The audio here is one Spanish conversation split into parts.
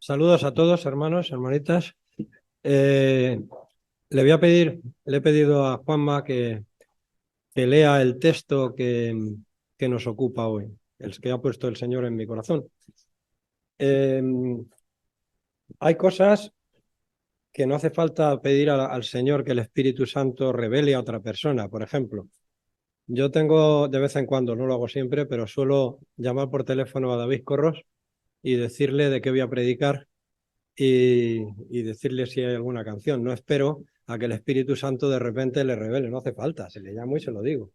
Saludos a todos, hermanos, hermanitas. Le he pedido a Juanma que lea el texto que nos ocupa hoy, el que ha puesto el Señor en mi corazón. Hay cosas que no hace falta pedir al Señor que el Espíritu Santo revele a otra persona. Por ejemplo, yo tengo de vez en cuando, no lo hago siempre, pero suelo llamar por teléfono a David Corros y decirle de qué voy a predicar y decirle si hay alguna canción. No espero a que el Espíritu Santo de repente le revele, no hace falta, se le llamo y se lo digo.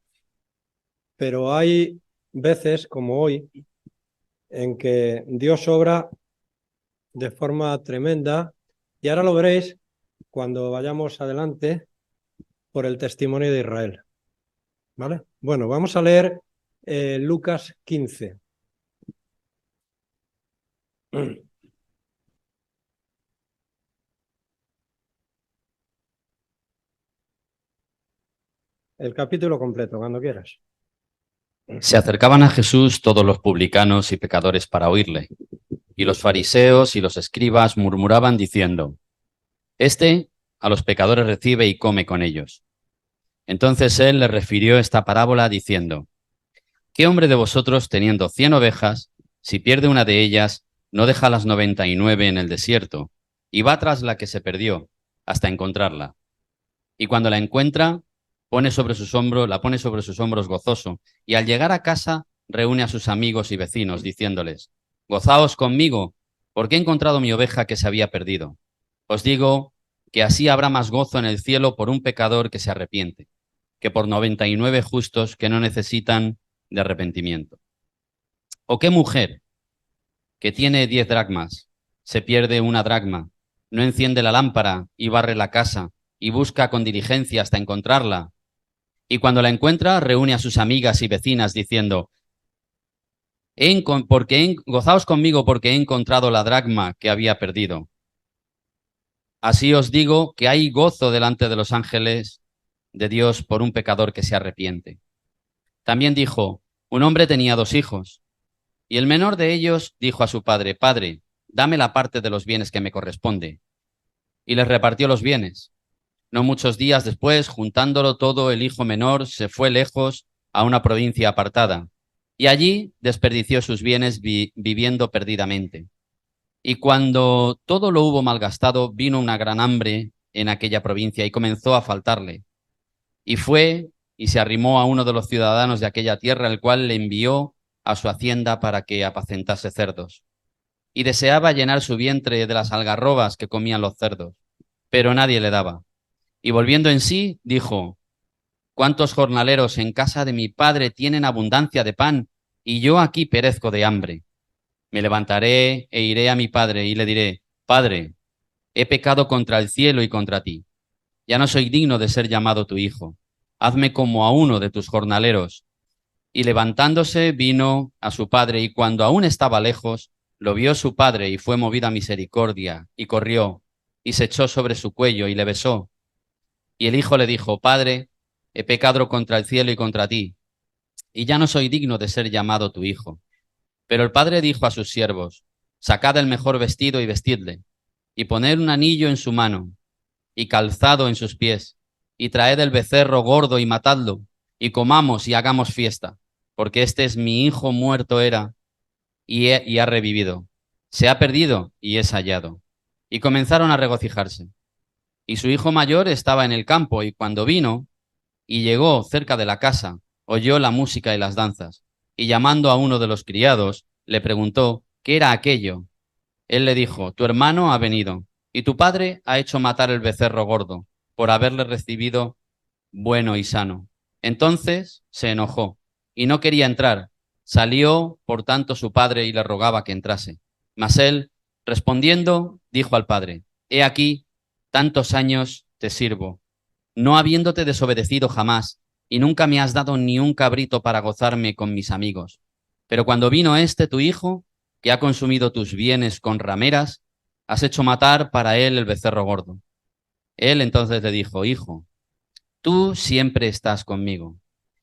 Pero hay veces, como hoy, en que Dios obra de forma tremenda y ahora lo veréis cuando vayamos adelante por el testimonio de Israel. ¿Vale? Bueno, vamos a leer Lucas 15. El capítulo completo, cuando quieras. Se acercaban a Jesús todos los publicanos y pecadores para oírle, y los fariseos y los escribas murmuraban diciendo: Este a los pecadores recibe y come con ellos. Entonces él les refirió esta parábola diciendo: ¿Qué hombre de vosotros, teniendo 100 ovejas, si pierde una de ellas, no deja las 99 en el desierto, y va tras la que se perdió, hasta encontrarla? Y cuando la encuentra, la pone sobre sus hombros gozoso, y al llegar a casa reúne a sus amigos y vecinos, diciéndoles: Gozaos conmigo, porque he encontrado mi oveja que se había perdido. Os digo que así habrá más gozo en el cielo por un pecador que se arrepiente, que por 99 justos que no necesitan de arrepentimiento. ¿O qué mujer que tiene 10 dracmas se pierde una dracma, no enciende la lámpara y barre la casa y busca con diligencia hasta encontrarla? Y cuando la encuentra, reúne a sus amigas y vecinas diciendo: Gozaos conmigo porque he encontrado la dracma que había perdido. Así os digo que hay gozo delante de los ángeles de Dios por un pecador que se arrepiente. También dijo: Un hombre tenía 2 hijos, y el menor de ellos dijo a su padre: Padre, dame la parte de los bienes que me corresponde. Y les repartió los bienes. No muchos días después, juntándolo todo, el hijo menor se fue lejos a una provincia apartada, y allí desperdició sus bienes viviendo perdidamente. Y cuando todo lo hubo malgastado, vino una gran hambre en aquella provincia y comenzó a faltarle. Y fue y se arrimó a uno de los ciudadanos de aquella tierra, el cual le envió a su hacienda para que apacentase cerdos. Y deseaba llenar su vientre de las algarrobas que comían los cerdos, pero nadie le daba. Y volviendo en sí, dijo: ¿Cuántos jornaleros en casa de mi padre tienen abundancia de pan, y yo aquí perezco de hambre? Me levantaré e iré a mi padre y le diré: Padre, he pecado contra el cielo y contra ti. Ya no soy digno de ser llamado tu hijo. Hazme como a uno de tus jornaleros. Y levantándose vino a su padre, y cuando aún estaba lejos, lo vio su padre y fue movido a misericordia, y corrió, y se echó sobre su cuello y le besó. Y el hijo le dijo: Padre, he pecado contra el cielo y contra ti, y ya no soy digno de ser llamado tu hijo. Pero el padre dijo a sus siervos: Sacad el mejor vestido y vestidle, y poned un anillo en su mano, y calzado en sus pies, y traed el becerro gordo y matadlo, y comamos y hagamos fiesta, porque este es mi hijo, muerto era, y ha revivido. Se ha perdido y es hallado. Y comenzaron a regocijarse. Y su hijo mayor estaba en el campo, y cuando vino y llegó cerca de la casa, oyó la música y las danzas, y llamando a uno de los criados, le preguntó qué era aquello. Él le dijo: Tu hermano ha venido, y tu padre ha hecho matar el becerro gordo, por haberle recibido bueno y sano. Entonces se enojó, y no quería entrar. Salió, por tanto, su padre y le rogaba que entrase. Mas él, respondiendo, dijo al padre: He aquí, tantos años te sirvo, no habiéndote desobedecido jamás, y nunca me has dado ni un cabrito para gozarme con mis amigos. Pero cuando vino este tu hijo, que ha consumido tus bienes con rameras, has hecho matar para él el becerro gordo. Él entonces le dijo: Hijo, tú siempre estás conmigo,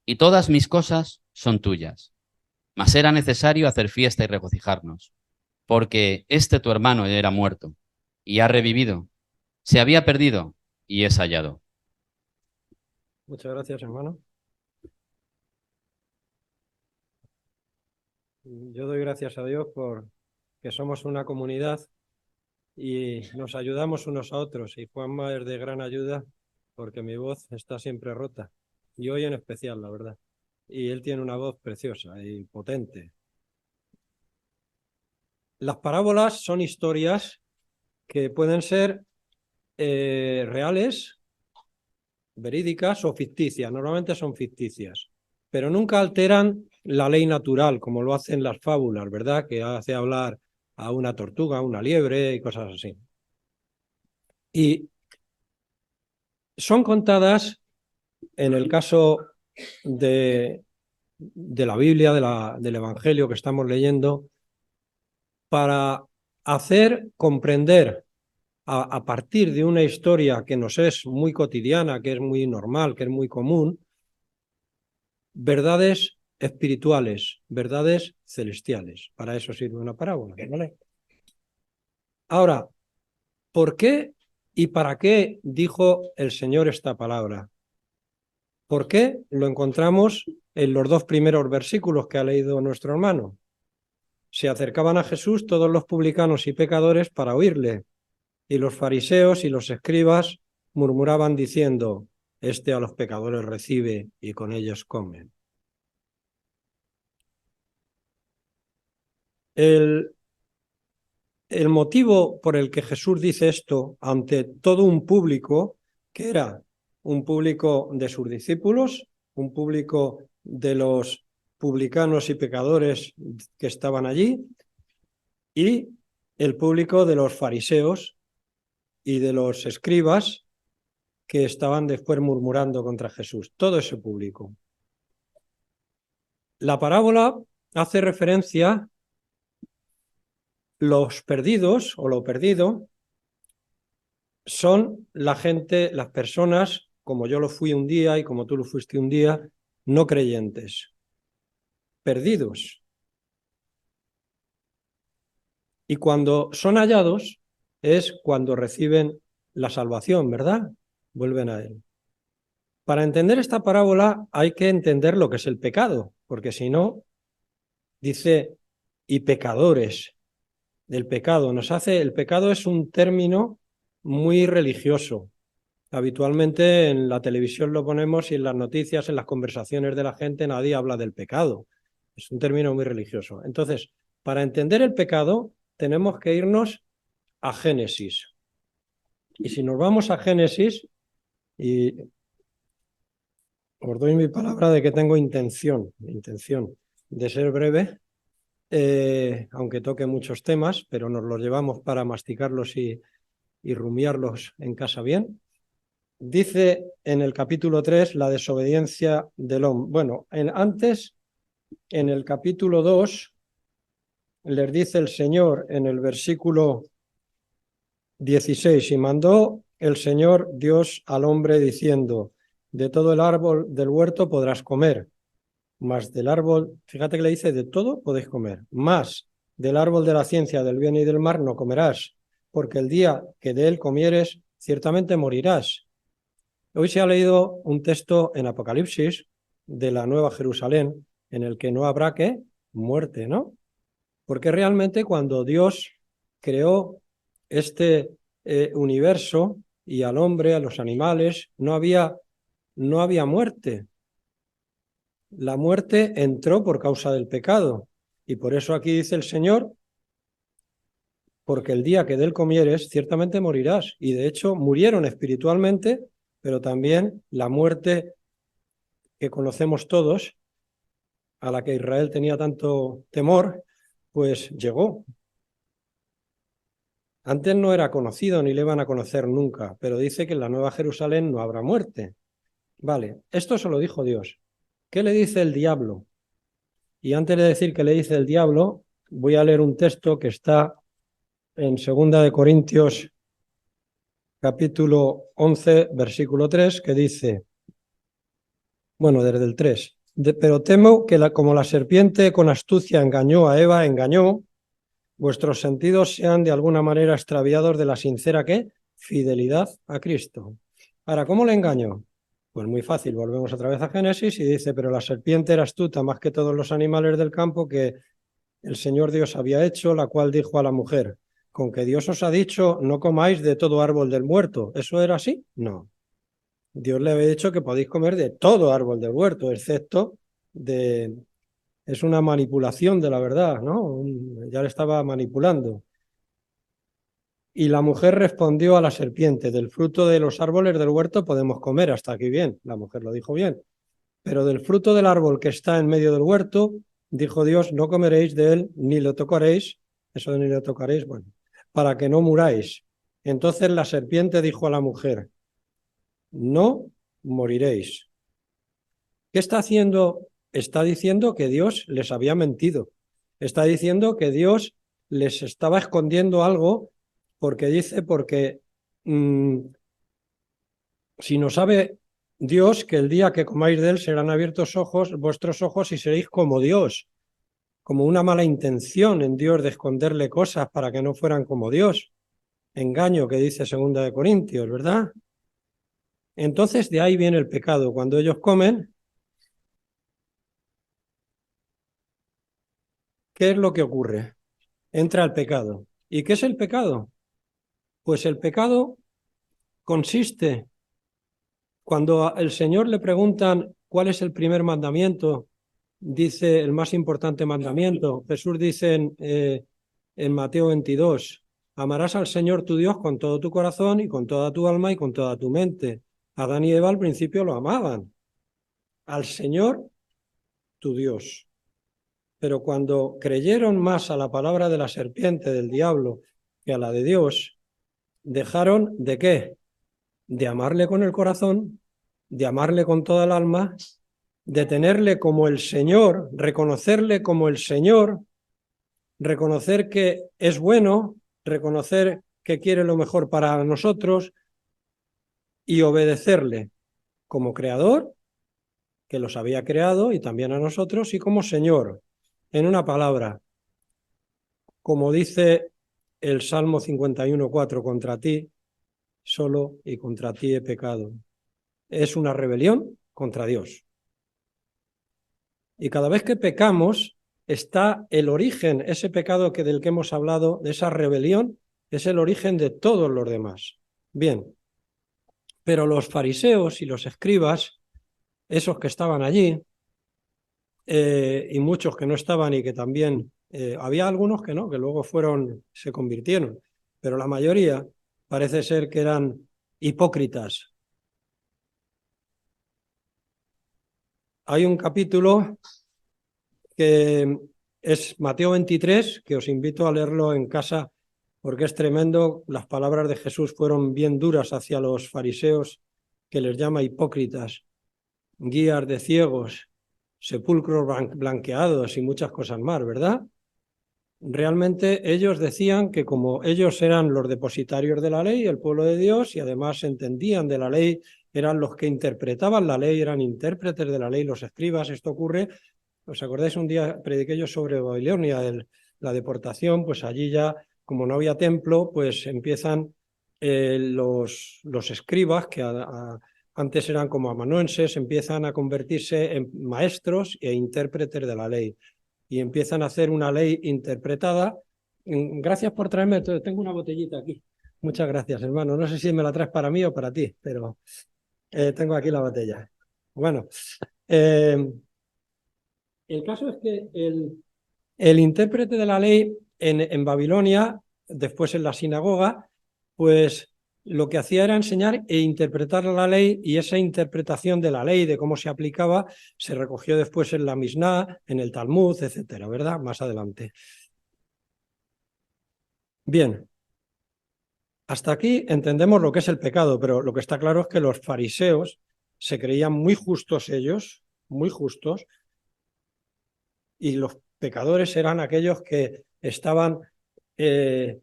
y todas mis cosas son tuyas. Mas era necesario hacer fiesta y regocijarnos, porque este tu hermano era muerto y ha revivido, se había perdido y es hallado. Muchas gracias, hermano. Yo doy gracias a Dios por que somos una comunidad y nos ayudamos unos a otros. Y Juanma es de gran ayuda porque mi voz está siempre rota. Y hoy en especial, la verdad. Y él tiene una voz preciosa y potente. Las parábolas son historias que pueden ser reales, verídicas o ficticias. Normalmente son ficticias, pero nunca alteran la ley natural, como lo hacen las fábulas, ¿verdad? Que hace hablar a una tortuga, a una liebre y cosas así. Y son contadas, en el caso de la Biblia, del Evangelio que estamos leyendo, para hacer comprender a partir de una historia que nos es muy cotidiana, que es muy normal, que es muy común, verdades espirituales, verdades celestiales. Para eso sirve una parábola, ¿vale? Ahora, ¿por qué y para qué dijo el Señor esta palabra? ¿Por qué? Lo encontramos en los dos primeros versículos que ha leído nuestro hermano. Se acercaban a Jesús todos los publicanos y pecadores para oírle, y los fariseos y los escribas murmuraban diciendo: este a los pecadores recibe y con ellos come. El motivo por el que Jesús dice esto ante todo un público, que era un público de sus discípulos, un público de los publicanos y pecadores que estaban allí, y el público de los fariseos y de los escribas que estaban después murmurando contra Jesús, todo ese público. La parábola hace referencia los perdidos o lo perdido son la gente, las personas, como yo lo fui un día y como tú lo fuiste un día, no creyentes, perdidos. Y cuando son hallados es cuando reciben la salvación, ¿verdad? Vuelven a Él. Para entender esta parábola hay que entender lo que es el pecado, porque si no, dice, y pecadores. El pecado el pecado es un término muy religioso. Habitualmente en la televisión lo ponemos y en las noticias, en las conversaciones de la gente, nadie habla del pecado. Es un término muy religioso. Entonces, para entender el pecado, tenemos que irnos a Génesis. Y si nos vamos a Génesis, y os doy mi palabra de que tengo intención de ser breve, aunque toque muchos temas, pero nos los llevamos para masticarlos y rumiarlos en casa bien. Dice en el capítulo 3 la desobediencia del hombre. Bueno, antes, en el capítulo 2, les dice el Señor en el versículo 16, y mandó el Señor Dios al hombre diciendo: de todo el árbol del huerto podrás comer, mas del árbol, fíjate que le dice, de todo podéis comer, mas del árbol de la ciencia del bien y del mal no comerás, porque el día que de él comieres, ciertamente morirás. Hoy se ha leído un texto en Apocalipsis de la Nueva Jerusalén en el que no habrá ¿qué? Muerte, ¿no? Porque realmente cuando Dios creó este universo y al hombre, a los animales, no había muerte. La muerte entró por causa del pecado. Y por eso aquí dice el Señor: porque el día que de él comieres, ciertamente morirás. Y de hecho murieron espiritualmente, pero también la muerte que conocemos todos, a la que Israel tenía tanto temor, pues llegó. Antes no era conocido ni le iban a conocer nunca, pero dice que en la Nueva Jerusalén no habrá muerte. Vale, esto se lo dijo Dios. ¿Qué le dice el diablo? Y antes de decir qué le dice el diablo, voy a leer un texto que está en 2 de Corintios capítulo 11, versículo 3, que dice, bueno, desde el 3, pero temo que como la serpiente con astucia engañó a Eva, engañó, vuestros sentidos sean de alguna manera extraviados de la sincera ¿qué? Fidelidad a Cristo. Ahora, ¿cómo le engañó? Pues muy fácil, volvemos otra vez a Génesis y dice, pero la serpiente era astuta más que todos los animales del campo que el Señor Dios había hecho, la cual dijo a la mujer, con que Dios os ha dicho, no comáis de todo árbol del huerto. ¿Eso era así? No. Dios le había dicho que podéis comer de todo árbol del huerto, excepto de... Es una manipulación de la verdad, ¿no? Ya le estaba manipulando. Y la mujer respondió a la serpiente, del fruto de los árboles del huerto podemos comer, hasta aquí bien, la mujer lo dijo bien. Pero del fruto del árbol que está en medio del huerto, dijo Dios, no comeréis de él, ni lo tocaréis, eso de ni lo tocaréis, bueno, para que no muráis. Entonces la serpiente dijo a la mujer, no moriréis. ¿Qué está haciendo? Está diciendo que Dios les había mentido. Está diciendo que Dios les estaba escondiendo algo porque dice, porque si no sabe Dios que el día que comáis de él serán abiertos vuestros ojos y seréis como Dios, como una mala intención en Dios de esconderle cosas para que no fueran como Dios. Engaño que dice 2 Corintios, ¿verdad? Entonces de ahí viene el pecado. Cuando ellos comen, ¿qué es lo que ocurre? Entra el pecado. ¿Y qué es el pecado? Pues el pecado consiste, cuando al Señor le preguntan cuál es el primer mandamiento, dice el más importante mandamiento. Jesús dice en Mateo 22, amarás al Señor tu Dios con todo tu corazón y con toda tu alma y con toda tu mente. Adán y Eva al principio lo amaban, al Señor tu Dios. Pero cuando creyeron más a la palabra de la serpiente, del diablo, que a la de Dios, dejaron ¿de qué? De amarle con el corazón, de amarle con toda el alma, de tenerle como el Señor, reconocerle como el Señor, reconocer que es bueno, reconocer que quiere lo mejor para nosotros y obedecerle como creador, que los había creado y también a nosotros, y como Señor. En una palabra, como dice el Salmo 51:4, contra ti solo y contra ti he pecado. Es una rebelión contra Dios. Y cada vez que pecamos está el origen, ese pecado del que hemos hablado, de esa rebelión, es el origen de todos los demás. Bien, pero los fariseos y los escribas, esos que estaban allí, y muchos que no estaban y que también, había algunos que no, que luego se convirtieron, pero la mayoría parece ser que eran hipócritas. Hay un capítulo que es Mateo 23, que os invito a leerlo en casa porque es tremendo. Las palabras de Jesús fueron bien duras hacia los fariseos, que les llama hipócritas, guías de ciegos, sepulcros blanqueados y muchas cosas más, ¿verdad? Realmente ellos decían que como ellos eran los depositarios de la ley, el pueblo de Dios, y además entendían de la ley, eran los que interpretaban la ley, eran intérpretes de la ley, los escribas. Esto ocurre, ¿os acordáis? Un día prediqué yo sobre Babilonia, la deportación, pues allí ya, como no había templo, pues empiezan los escribas, que antes eran como amanuenses, empiezan a convertirse en maestros e intérpretes de la ley. Y empiezan a hacer una ley interpretada. Gracias por traerme, tengo una botellita aquí. Muchas gracias, hermano. No sé si me la traes para mí o para ti, pero tengo aquí la botella. Bueno, el caso es que el intérprete de la ley en Babilonia, después en la sinagoga, pues lo que hacía era enseñar e interpretar la ley, y esa interpretación de la ley, de cómo se aplicaba, se recogió después en la Misná, en el Talmud, etcétera, ¿verdad? Más adelante. Bien, hasta aquí entendemos lo que es el pecado, pero lo que está claro es que los fariseos se creían muy justos ellos, muy justos, y los pecadores eran aquellos que estaban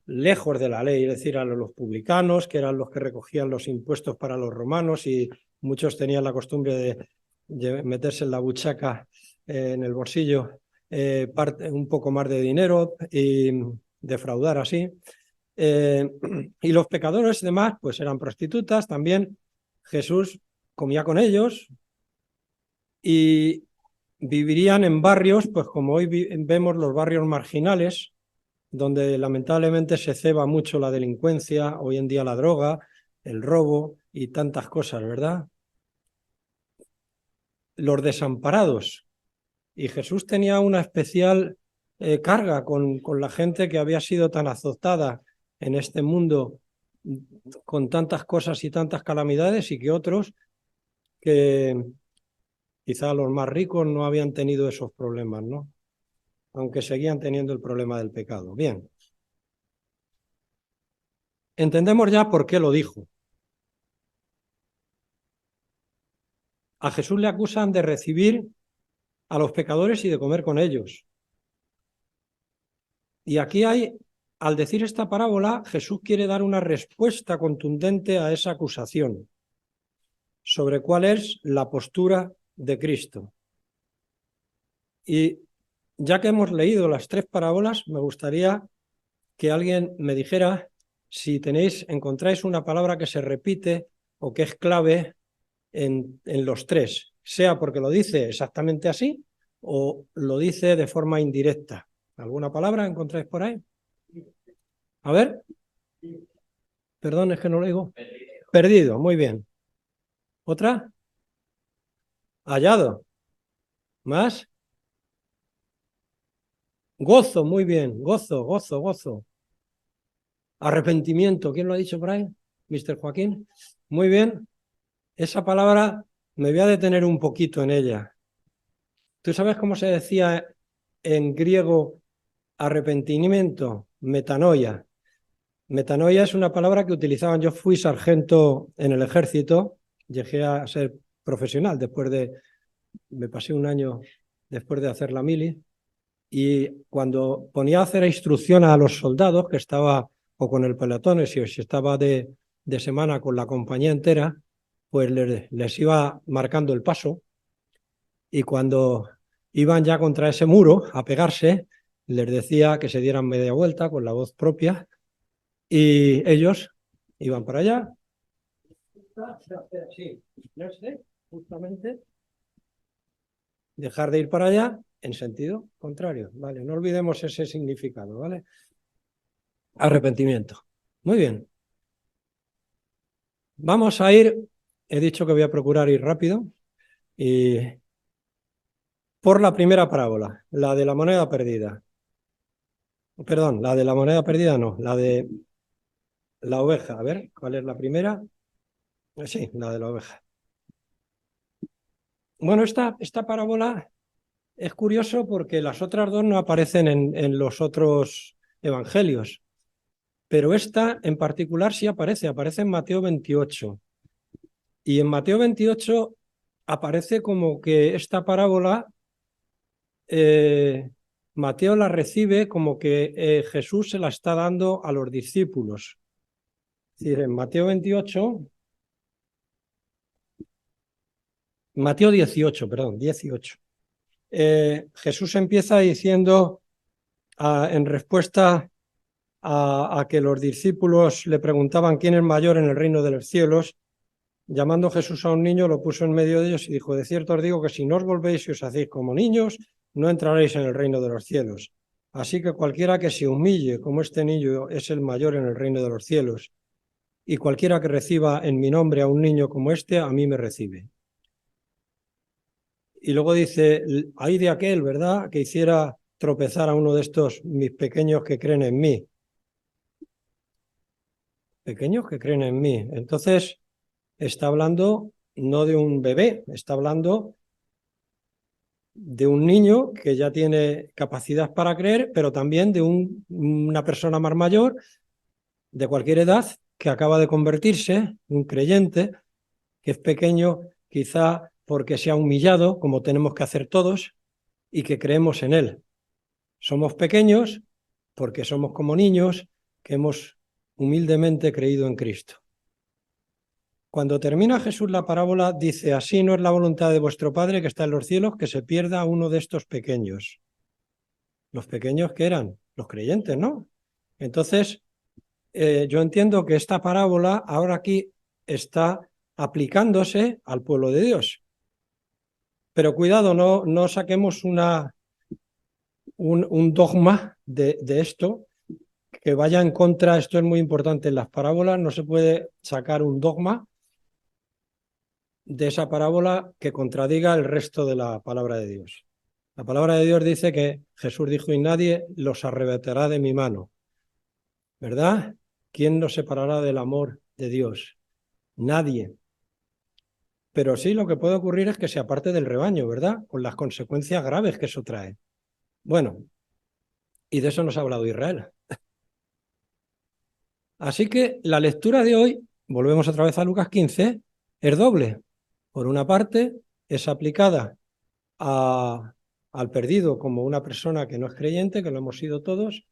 lejos de la ley, es decir, a los publicanos, que eran los que recogían los impuestos para los romanos, y muchos tenían la costumbre de meterse en la buchaca, en el bolsillo, un poco más de dinero, y defraudar así. Y los pecadores demás pues eran prostitutas también. Jesús comía con ellos y vivirían en barrios, pues como hoy vemos los barrios marginales, donde lamentablemente se ceba mucho la delincuencia, hoy en día la droga, el robo y tantas cosas, ¿verdad? Los desamparados. Y Jesús tenía una especial carga con la gente que había sido tan azotada en este mundo con tantas cosas y tantas calamidades, y que otros, que quizá los más ricos, no habían tenido esos problemas, ¿no? Aunque seguían teniendo el problema del pecado. Bien. Entendemos ya por qué lo dijo. A Jesús le acusan de recibir a los pecadores y de comer con ellos. Y aquí al decir esta parábola, Jesús quiere dar una respuesta contundente a esa acusación sobre cuál es la postura de Cristo. Y ya que hemos leído las 3 parábolas, me gustaría que alguien me dijera si encontráis una palabra que se repite o que es clave en los 3, sea porque lo dice exactamente así o lo dice de forma indirecta. ¿Alguna palabra encontráis por ahí? A ver. Perdón, es que no lo digo. Perdido, muy bien. ¿Otra? Hallado. ¿Más? Gozo, muy bien. Gozo, gozo, gozo. Arrepentimiento, ¿quién lo ha dicho por ahí? Mr. Joaquín. Muy bien. Esa palabra me voy a detener un poquito en ella. ¿Tú sabes cómo se decía en griego arrepentimiento? Metanoia. Metanoia es una palabra que utilizaban. Yo fui sargento en el ejército, llegué a ser profesional me pasé un año después de hacer la mili, y cuando ponía a hacer instrucción a los soldados, que estaba o con el pelotón, si estaba de semana con la compañía entera, pues les iba marcando el paso, y cuando iban ya contra ese muro a pegarse, les decía que se dieran media vuelta con la voz propia, y ellos iban para allá. Sí, no sé, justamente dejar de ir para allá en sentido contrario, ¿vale? No olvidemos ese significado, ¿vale? Arrepentimiento. Muy bien. Vamos a ir, he dicho que voy a procurar ir rápido, y por la primera parábola, la de la moneda perdida. Perdón, la de la moneda perdida no, la de la oveja. A ver, ¿cuál es la primera? Sí, la de la oveja. Bueno, esta parábola es curioso porque las otras 2 no aparecen en los otros evangelios, pero esta en particular sí aparece en Mateo 28. Y en Mateo 28 aparece como que esta parábola, Mateo la recibe como que Jesús se la está dando a los discípulos. Es decir, en Mateo 28, Mateo 18, perdón, 18. Jesús empieza diciendo, en respuesta a que los discípulos le preguntaban quién es mayor en el reino de los cielos, llamando Jesús a un niño, lo puso en medio de ellos y dijo: de cierto os digo que si no os volvéis y os hacéis como niños, no entraréis en el reino de los cielos. Así que cualquiera que se humille como este niño es el mayor en el reino de los cielos. Y cualquiera que reciba en mi nombre a un niño como este, a mí me recibe. Y luego dice: ay de aquel, ¿verdad?, que hiciera tropezar a uno de estos mis pequeños que creen en mí. Pequeños que creen en mí. Entonces, está hablando no de un bebé, está hablando de un niño que ya tiene capacidad para creer, pero también de una persona más mayor, de cualquier edad, que acaba de convertirse, un creyente, que es pequeño quizá porque se ha humillado, como tenemos que hacer todos, y que creemos en él. Somos pequeños porque somos como niños que hemos humildemente creído en Cristo. Cuando termina Jesús la parábola, dice: así no es la voluntad de vuestro Padre que está en los cielos, que se pierda uno de estos pequeños. Los pequeños que eran los creyentes, ¿no? Entonces, yo entiendo que esta parábola ahora aquí está aplicándose al pueblo de Dios. Pero cuidado, no saquemos un dogma de esto que vaya en contra. Esto es muy importante en las parábolas. No se puede sacar un dogma de esa parábola que contradiga el resto de la palabra de Dios. La palabra de Dios dice que Jesús dijo: y nadie los arrebatará de mi mano. ¿Verdad? ¿Quién nos separará del amor de Dios? Nadie. Pero sí, lo que puede ocurrir es que se aparte del rebaño, ¿verdad? Con las consecuencias graves que eso trae. Bueno, y de eso nos ha hablado Israel. Así que la lectura de hoy, volvemos otra vez a Lucas 15, es doble. Por una parte, es aplicada al perdido como una persona que no es creyente, que lo hemos sido todos,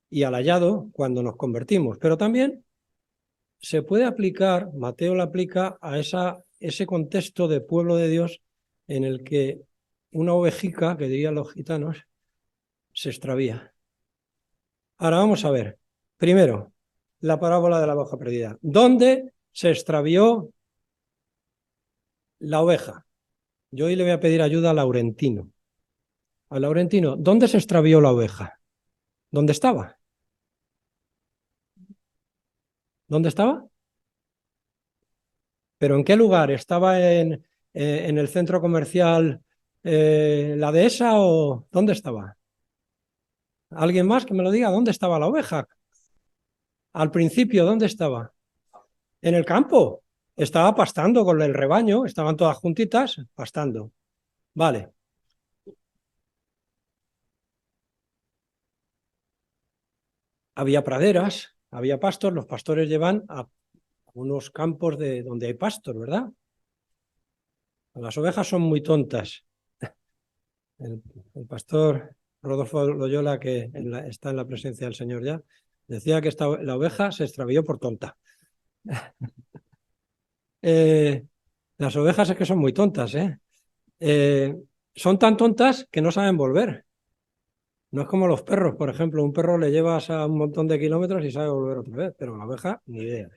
y al hallado cuando nos convertimos. Pero también se puede aplicar, Mateo la aplica a ese contexto de pueblo de Dios en el que una ovejica, que dirían los gitanos, se extravía. Ahora vamos a ver, primero, la parábola de la oveja perdida. ¿Dónde se extravió la oveja? Yo hoy le voy a pedir ayuda a Laurentino. A Laurentino, ¿dónde se extravió la oveja? ¿Dónde estaba? ¿Dónde estaba? ¿Pero en qué lugar? ¿Estaba en el centro comercial La Dehesa o dónde estaba? ¿Alguien más que me lo diga? ¿Dónde estaba la oveja? Al principio, ¿dónde estaba? En el campo. Estaba pastando con el rebaño, estaban todas juntitas pastando. Vale. Había praderas, había pastos, los pastores llevan a unos campos donde hay pastos, ¿verdad? Las ovejas son muy tontas. El pastor Rodolfo Loyola, que está en la presencia del Señor ya, decía que la oveja se extravió por tonta. Las ovejas es que son muy tontas, ¿eh? Son tan tontas que no saben volver. No es como los perros, por ejemplo. Un perro le llevas a un montón de kilómetros y sabe volver otra vez, pero la oveja ni idea.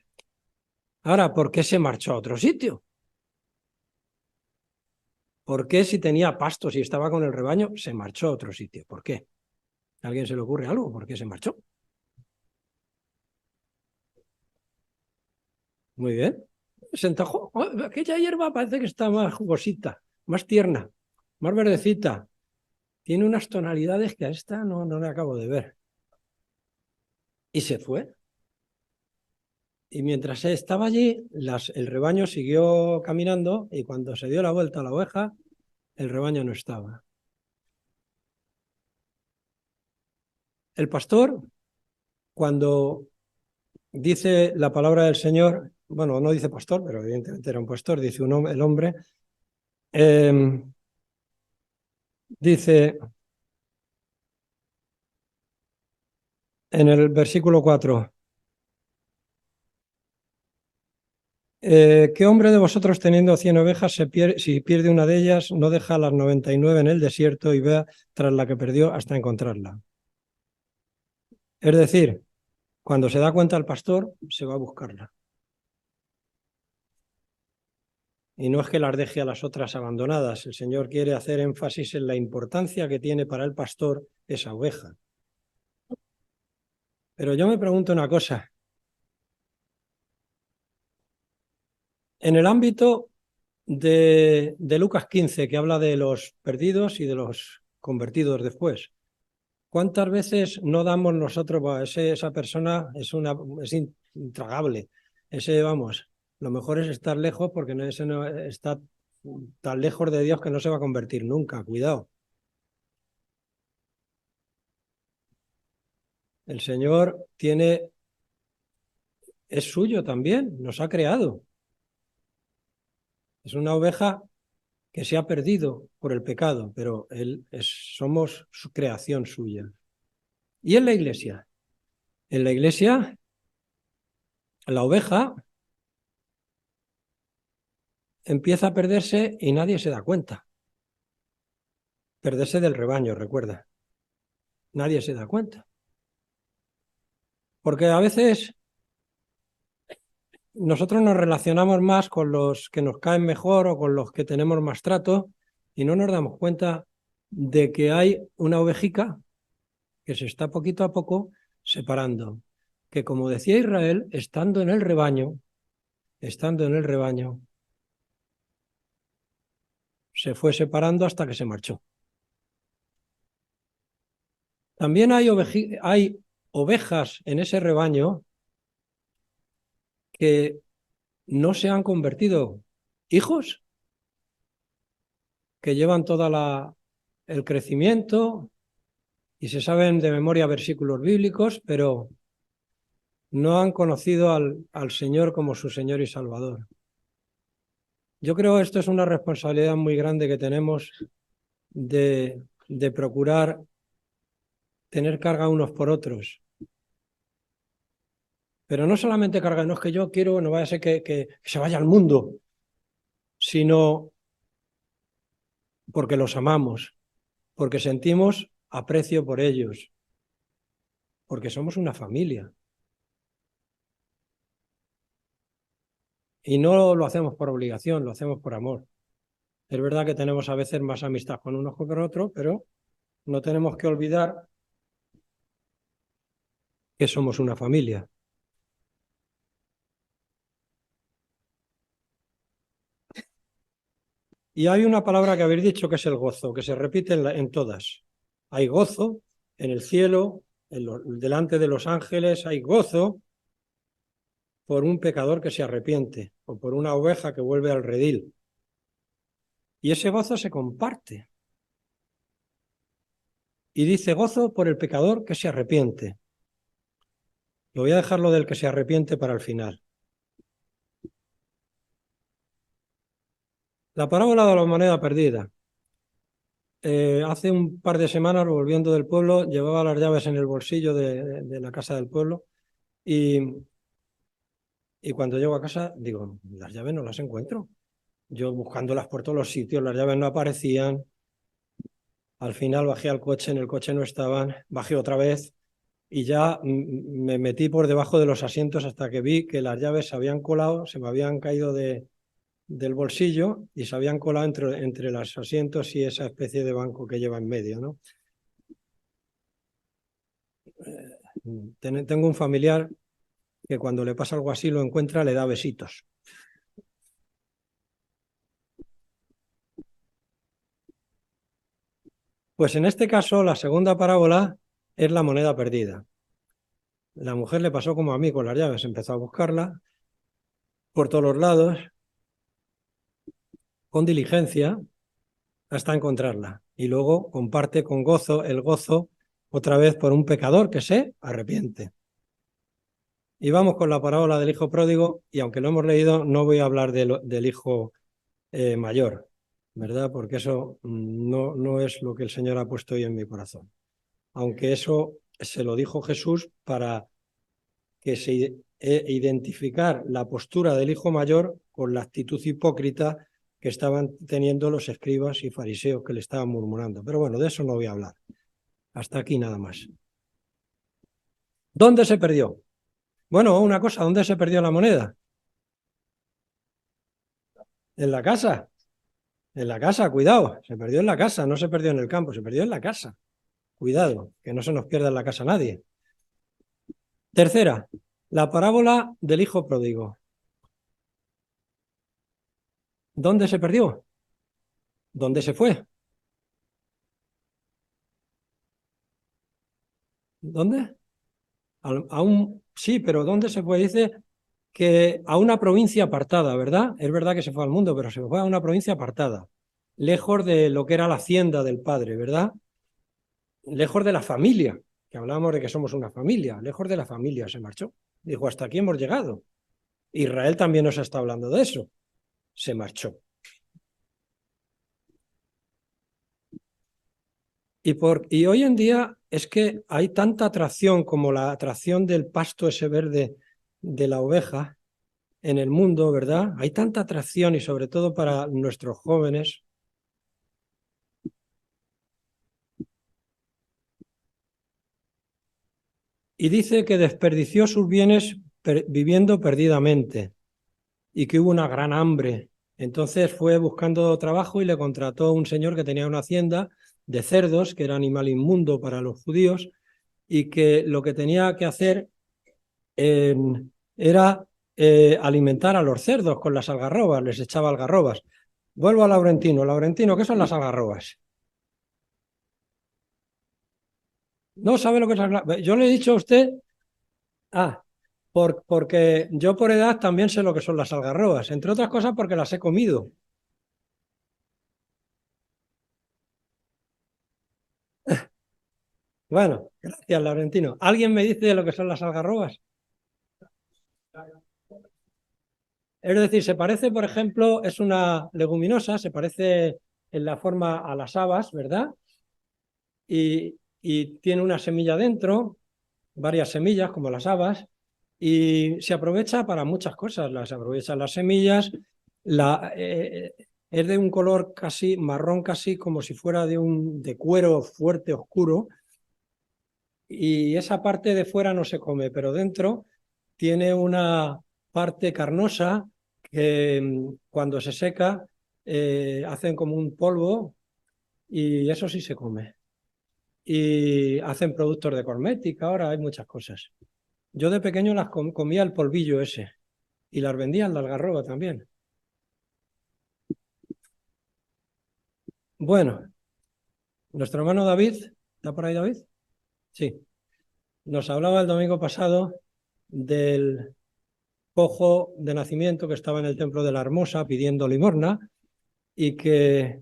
Ahora, ¿por qué se marchó a otro sitio? ¿Por qué, si tenía pastos y estaba con el rebaño, se marchó a otro sitio? ¿Por qué? ¿A alguien se le ocurre algo? ¿Por qué se marchó? Muy bien. Se entajó. Oh, aquella hierba parece que está más jugosita, más tierna, más verdecita. Tiene unas tonalidades que a esta no le acabo de ver. Y se fue. Y mientras estaba allí, el rebaño siguió caminando y cuando se dio la vuelta a la oveja, el rebaño no estaba. El pastor, cuando dice la palabra del Señor, bueno, no dice pastor, pero evidentemente era un pastor, dice el hombre, dice en el versículo 4, ¿qué hombre de vosotros teniendo 100 ovejas, si pierde una de ellas, no deja las 99 en el desierto y va tras la que perdió hasta encontrarla? Es decir, cuando se da cuenta el pastor, se va a buscarla. Y no es que las deje a las otras abandonadas. El Señor quiere hacer énfasis en la importancia que tiene para el pastor esa oveja. Pero yo me pregunto una cosa. En el ámbito de Lucas 15, que habla de los perdidos y de los convertidos después, ¿cuántas veces no damos nosotros, esa persona es intragable? Vamos, lo mejor es estar lejos porque ese no está tan lejos de Dios que no se va a convertir nunca, cuidado. El Señor es suyo también, nos ha creado. Es una oveja que se ha perdido por el pecado, pero somos su creación suya. ¿Y en la iglesia? En la iglesia, la oveja empieza a perderse y nadie se da cuenta. Perderse del rebaño, recuerda. Nadie se da cuenta. Porque a veces nosotros nos relacionamos más con los que nos caen mejor o con los que tenemos más trato y no nos damos cuenta de que hay una ovejica que se está poquito a poco separando. Que como decía Israel, estando en el rebaño, se fue separando hasta que se marchó. También hay ovejas en ese rebaño que no se han convertido, hijos que llevan el crecimiento y se saben de memoria versículos bíblicos, pero no han conocido al Señor como su Señor y Salvador. Yo creo que esto es una responsabilidad muy grande que tenemos de procurar tener carga unos por otros. Pero no solamente carga, no es que yo quiero, no vaya a ser que se vaya al mundo, sino porque los amamos, porque sentimos aprecio por ellos, porque somos una familia. Y no lo hacemos por obligación, lo hacemos por amor. Es verdad que tenemos a veces más amistad con unos que con otros, pero no tenemos que olvidar que somos una familia. Y hay una palabra que habéis dicho que es el gozo, que se repite en todas. Hay gozo en el cielo, delante de los ángeles, hay gozo por un pecador que se arrepiente o por una oveja que vuelve al redil. Y ese gozo se comparte. Y dice gozo por el pecador que se arrepiente. Lo voy a dejar lo del que se arrepiente para el final. La parábola de la moneda perdida. Hace un par de semanas, volviendo del pueblo, llevaba las llaves en el bolsillo de la casa del pueblo y cuando llego a casa digo, las llaves no las encuentro. Yo buscándolas por todos los sitios, las llaves no aparecían. Al final bajé al coche, en el coche no estaban, bajé otra vez y ya me metí por debajo de los asientos hasta que vi que las llaves se habían colado, se me habían caído del bolsillo y se habían colado entre los asientos y esa especie de banco que lleva en medio, ¿no? Tengo un familiar que cuando le pasa algo así lo encuentra, le da besitos. Pues en este caso, la segunda parábola es la moneda perdida. La mujer le pasó como a mí con las llaves, empezó a buscarla por todos los lados, con diligencia, hasta encontrarla. Y luego comparte con gozo el gozo otra vez por un pecador que se arrepiente. Y vamos con la parábola del hijo pródigo, y aunque lo hemos leído, no voy a hablar del hijo mayor, ¿verdad? Porque eso no es lo que el Señor ha puesto hoy en mi corazón. Aunque eso se lo dijo Jesús para que se identificar la postura del hijo mayor con la actitud hipócrita que estaban teniendo los escribas y fariseos que le estaban murmurando. Pero bueno, de eso no voy a hablar. Hasta aquí nada más. ¿Dónde se perdió? Bueno, una cosa, ¿dónde se perdió la moneda? En la casa. En la casa, cuidado. Se perdió en la casa, no se perdió en el campo, se perdió en la casa. Cuidado, que no se nos pierda en la casa nadie. Tercera, la parábola del hijo pródigo. ¿Dónde se perdió? ¿Dónde se fue? ¿Dónde? Sí, pero ¿dónde se fue? Dice que a una provincia apartada, ¿verdad? Es verdad que se fue al mundo, pero se fue a una provincia apartada, lejos de lo que era la hacienda del padre, ¿verdad? Lejos de la familia, que hablábamos de que somos una familia, lejos de la familia se marchó. Dijo, hasta aquí hemos llegado. Israel también nos está hablando de eso. Se marchó. Y hoy en día es que hay tanta atracción como la atracción del pasto ese verde de la oveja en el mundo, ¿verdad? Hay tanta atracción y sobre todo para nuestros jóvenes. y dice que desperdició sus bienes viviendo perdidamente y que hubo una gran hambre. Entonces fue buscando trabajo y le contrató a un señor que tenía una hacienda de cerdos, que era animal inmundo para los judíos, y que lo que tenía que hacer era alimentar a los cerdos con las algarrobas, les echaba algarrobas. Vuelvo a Laurentino. Laurentino, ¿qué son las algarrobas? No sabe lo que es algarrobas. Yo le he dicho a usted, porque yo por edad también sé lo que son las algarrobas, entre otras cosas porque las he comido. Bueno, gracias, Laurentino. ¿Alguien me dice lo que son las algarrobas? Es decir, se parece, por ejemplo, es una leguminosa, se parece en la forma a las habas, ¿verdad? Y tiene una semilla dentro, varias semillas como las habas, y se aprovecha para muchas cosas. Las aprovechan las semillas, es de un color casi marrón, casi como si fuera de cuero fuerte, oscuro, y esa parte de fuera no se come, pero dentro tiene una parte carnosa que cuando se seca hacen como un polvo y eso sí se come. Y hacen productos de cosmética, ahora hay muchas cosas. Yo de pequeño las comía el polvillo ese y las vendía en la Algarroba también. Bueno, nuestro hermano David, ¿está por ahí David? Sí, nos hablaba el domingo pasado del cojo de nacimiento que estaba en el templo de la Hermosa pidiendo limosna y que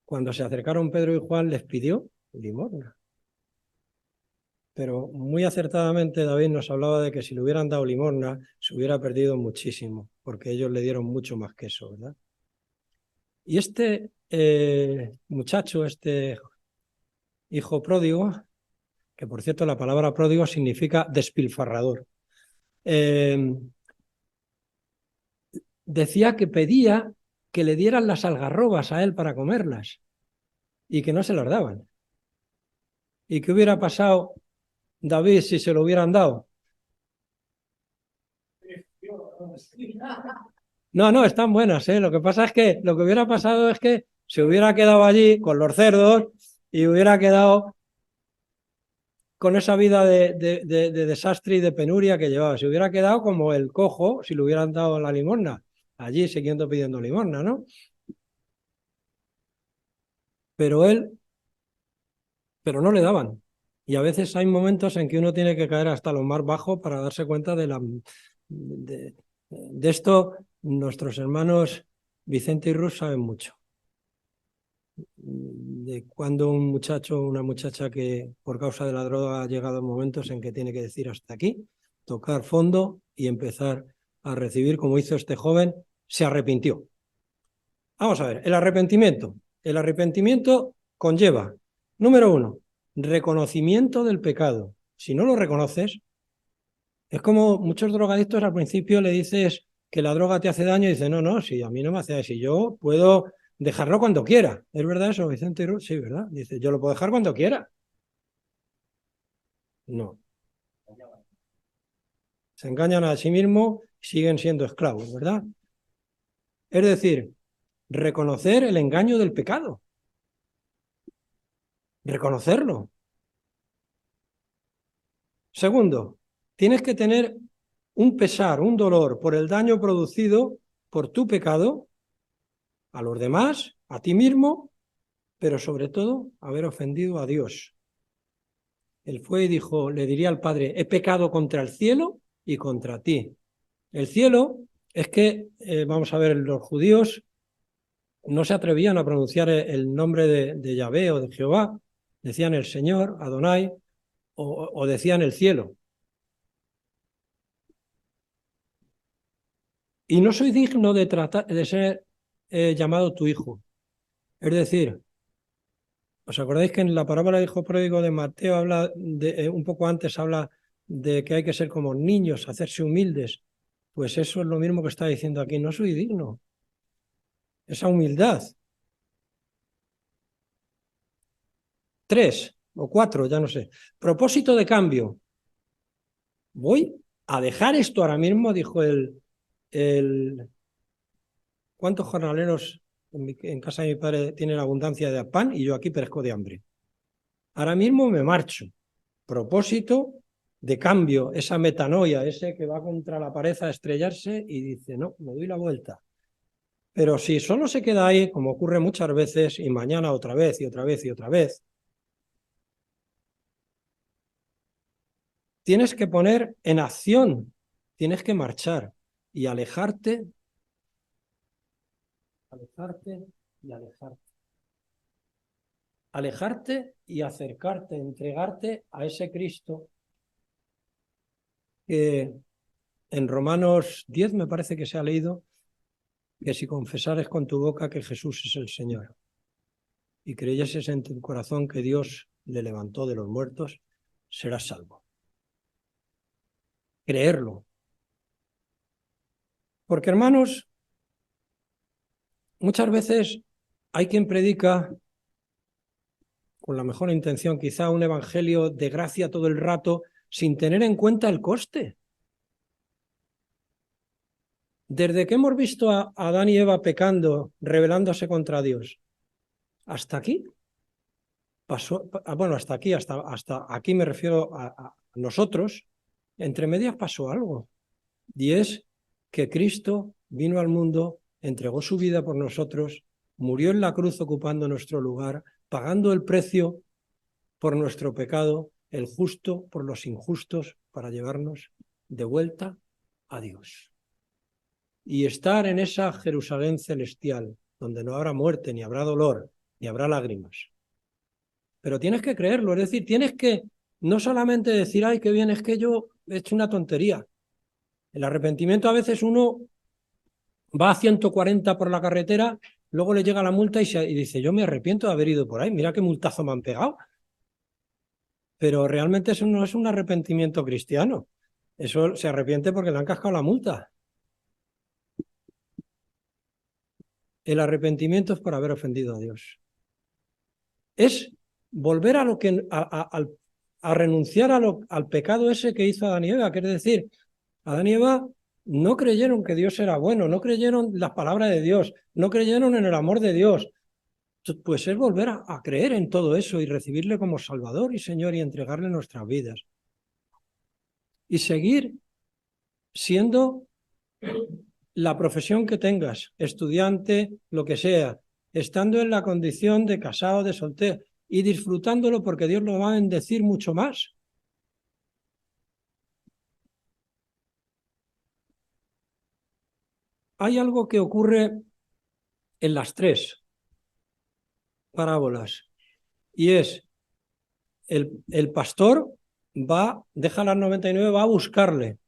cuando se acercaron Pedro y Juan les pidió limosna. Pero muy acertadamente David nos hablaba de que si le hubieran dado limosna se hubiera perdido muchísimo, porque ellos le dieron mucho más que eso, ¿verdad? Y este muchacho, este hijo pródigo, que por cierto la palabra pródigo significa despilfarrador, decía que pedía que le dieran las algarrobas a él para comerlas y que no se las daban. ¿Y qué hubiera pasado David si se lo hubieran dado? No, no, están buenas, ¿eh? Lo que pasa es que lo que hubiera pasado es que se hubiera quedado allí con los cerdos y hubiera quedado con esa vida de desastre y de penuria que llevaba. Se hubiera quedado como el cojo si le hubieran dado la limosna, allí siguiendo pidiendo limosna, ¿no? Pero pero no le daban. Y a veces hay momentos en que uno tiene que caer hasta lo más bajo para darse cuenta de esto. Nuestros hermanos Vicente y Ruth saben mucho. De cuando un muchacho o una muchacha que por causa de la droga ha llegado a momentos en que tiene que decir hasta aquí, tocar fondo y empezar a recibir, como hizo este joven, se arrepintió. Vamos a ver, el arrepentimiento. El arrepentimiento conlleva, número uno, reconocimiento del pecado. Si no lo reconoces, es como muchos drogadictos al principio le dices que la droga te hace daño y dice, no, no, si a mí no me hace daño, si yo puedo dejarlo cuando quiera. ¿Es verdad eso, Vicente Ruiz? Sí, ¿verdad? Dice, yo lo puedo dejar cuando quiera. No. Se engañan a sí mismos y siguen siendo esclavos, ¿verdad? Es decir, reconocer el engaño del pecado. Reconocerlo. Segundo, tienes que tener un pesar, un dolor por el daño producido por tu pecado a los demás, a ti mismo, pero sobre todo haber ofendido a Dios. Él fue y dijo, le diría al Padre, he pecado contra el cielo y contra ti. El cielo es que, vamos a ver, los judíos no se atrevían a pronunciar el nombre de Yahvé o de Jehová, decían el Señor, Adonai, o decían el cielo. Y no soy digno de ser llamado tu hijo. Es decir, ¿os acordáis que en la parábola del hijo pródigo de Mateo habla un poco antes habla de que hay que ser como niños, hacerse humildes? Pues eso es lo mismo que está diciendo aquí. No soy digno. Esa humildad. 3. o 4, ya no sé. Propósito de cambio. Voy a dejar esto ahora mismo, dijo ¿cuántos jornaleros en casa de mi padre tienen abundancia de pan y yo aquí perezco de hambre? Ahora mismo me marcho. Propósito de cambio, esa metanoia, ese que va contra la pared a estrellarse y dice, no, me doy la vuelta. Pero si solo se queda ahí, como ocurre muchas veces, y mañana otra vez y otra vez y otra vez, tienes que poner en acción, tienes que marchar y alejarte y alejarte. Alejarte y acercarte, entregarte a ese Cristo que en Romanos 10 me parece que se ha leído, que si confesares con tu boca que Jesús es el Señor y creyeses en tu corazón que Dios le levantó de los muertos, serás salvo. Creerlo. Porque, hermanos, muchas veces hay quien predica con la mejor intención, quizá un evangelio de gracia todo el rato, sin tener en cuenta el coste. Desde que hemos visto a Adán y Eva pecando, rebelándose contra Dios, hasta aquí pasó, bueno, hasta aquí me refiero a nosotros, entre medias pasó algo, y es que Cristo vino al mundo, entregó su vida por nosotros, murió en la cruz ocupando nuestro lugar, pagando el precio por nuestro pecado, el justo por los injustos, para llevarnos de vuelta a Dios. Y estar en esa Jerusalén celestial, donde no habrá muerte, ni habrá dolor, ni habrá lágrimas. Pero tienes que creerlo, es decir, tienes que no solamente decir, ay, qué bien, es que yo he hecho una tontería. El arrepentimiento a veces uno va a 140 por la carretera, luego le llega la multa y dice, yo me arrepiento de haber ido por ahí, mira qué multazo me han pegado. Pero realmente eso no es un arrepentimiento cristiano. Eso se arrepiente porque le han cascado la multa. El arrepentimiento es por haber ofendido a Dios. Es volver a lo que a renunciar al pecado ese que hizo Adán y Eva, que es decir, Adán y Eva no creyeron que Dios era bueno, no creyeron las palabras de Dios, no creyeron en el amor de Dios. Pues es volver a creer en todo eso y recibirle como Salvador y Señor y entregarle nuestras vidas. Y seguir siendo la profesión que tengas, estudiante, lo que sea, estando en la condición de casado, de soltero, y disfrutándolo porque Dios lo va a bendecir mucho más. Hay algo que ocurre en las tres parábolas, y es el pastor deja las 99, va a buscarle.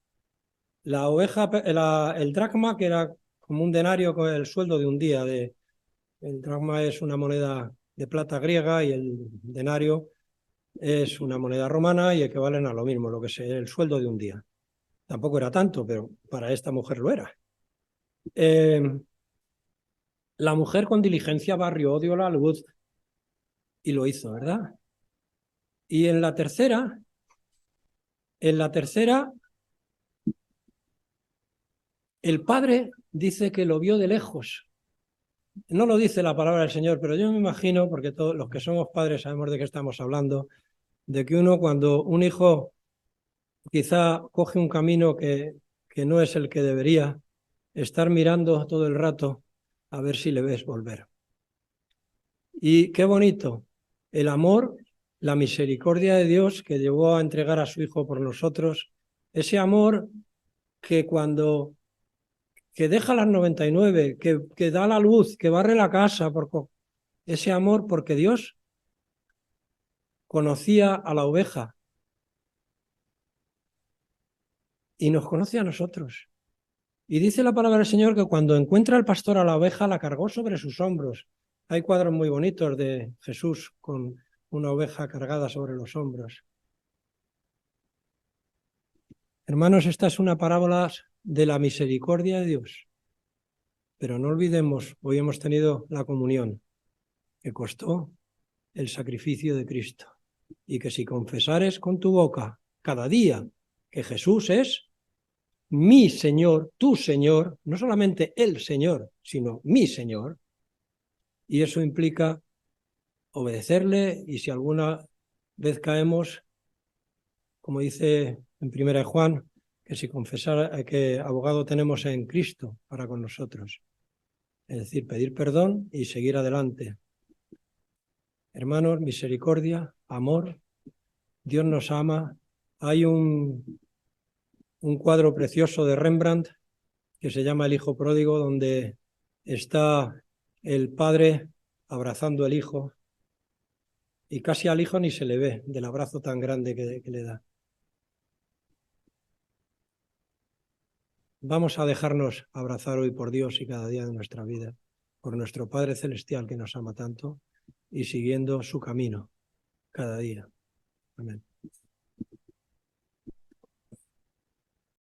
La oveja, el dracma, que era como un denario con el sueldo de un día. El dracma es una moneda de plata griega y el denario es una moneda romana y equivalen a lo mismo, lo que es el sueldo de un día. Tampoco era tanto, pero para esta mujer lo era. La mujer con diligencia barrió, dio la luz y lo hizo, ¿verdad? Y en la tercera, el padre dice que lo vio de lejos. No lo dice la palabra del Señor, pero yo me imagino, porque todos los que somos padres sabemos de qué estamos hablando, de que uno cuando un hijo quizá coge un camino que no es el que debería, estar mirando todo el rato a ver si le ves volver. Y qué bonito, el amor, la misericordia de Dios que llevó a entregar a su Hijo por nosotros, ese amor que cuando que deja las 99, que da la luz, que barre la casa, ese amor porque Dios conocía a la oveja y nos conoce a nosotros. Y dice la palabra del Señor que cuando encuentra el pastor a la oveja, la cargó sobre sus hombros. Hay cuadros muy bonitos de Jesús con una oveja cargada sobre los hombros. Hermanos, esta es una parábola de la misericordia de Dios. Pero no olvidemos, hoy hemos tenido la comunión, que costó el sacrificio de Cristo. y que si confesares con tu boca cada día que Jesús es mi Señor, tu Señor, no solamente el Señor, sino mi Señor, y eso implica obedecerle, y si alguna vez caemos, como dice en 1 Juan, que si confesara que abogado tenemos en Cristo para con nosotros, es decir, pedir perdón y seguir adelante. Hermanos, misericordia, amor, Dios nos ama. Hay un cuadro precioso de Rembrandt que se llama El hijo pródigo, donde está el padre abrazando al hijo, y casi al hijo ni se le ve del abrazo tan grande que le da. Vamos a dejarnos abrazar hoy por Dios y cada día de nuestra vida, por nuestro Padre Celestial que nos ama tanto, y siguiendo su camino cada día. Amén.